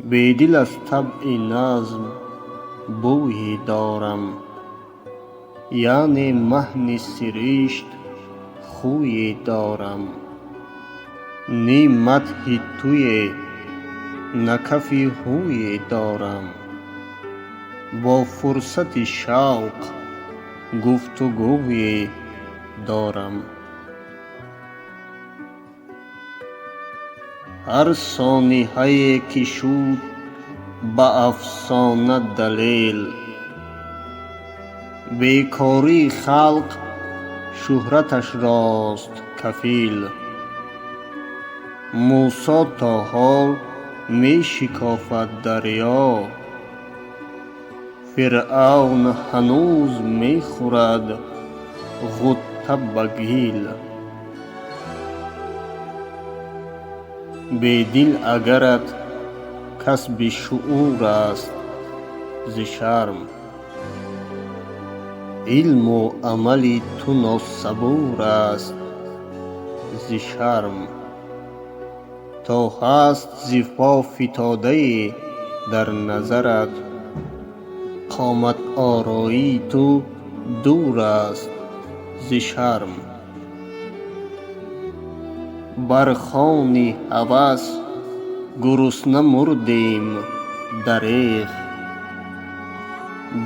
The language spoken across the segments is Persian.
بیدل از طبع نظم بویی دارم، یعنی مهن سرشت خویی دارم. نی مدح توی نه کف هویی دارم، با فرصت شوق گفتگویی دارم. هر سانحه‌ای که شد به افسانه دلیل، بیکاری خلق شهرتش راست کفیل. موسی تا حال می شکافد دریا، فرعون هنوز می خورد غوطه به گیل. بیدل اگرت کسب شعور است ز شرم، علم و عمل تو ناصبور است ز شرم. تا هست ز پا فتاده در نظرت، قامت آرایی تو دور است ز شرم. بر خوان هوس گرسنه مردیم دریغ،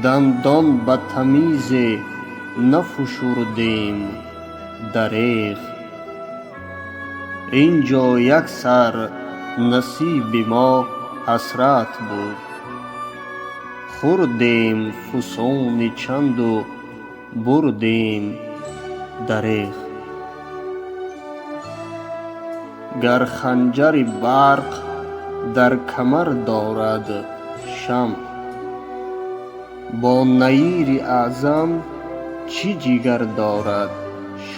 دندان به تمیز نفشردیم دریغ. اینجا یک سر نصیب ما حسرت بود، خوردیم فسون چند و بردیم دریغ. گر خنجر برق در کمر دارد شمع، با نیر اعظم چه جگر دارد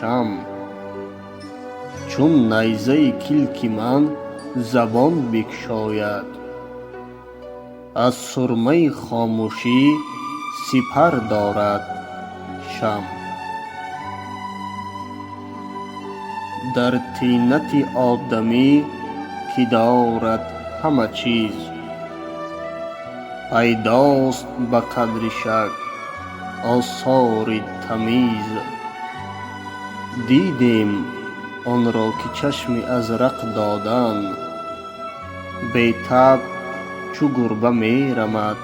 شمع. چون نیزه کلک من زبان بگشاید، از سرمه خاموشی سپر دارد شمع. در طینت آدمی که دارد همه چیز، پیداست به قدر شک آثار تمیز. دیدیم آن را که چشم ازرق دادند، بی تاب چو گربه می رمد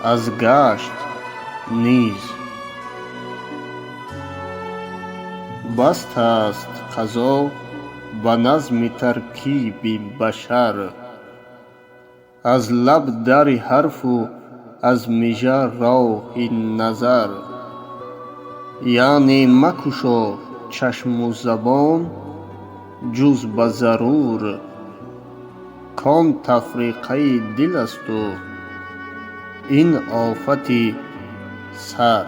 از گشت نیز. بست است قضا به نظم ترکیب بشر، از لب در حرف و از مژه راه نظر. یعنی مگشا چشم و زبان جز به ضرور، کان تفریقه دل است و این آفت سر.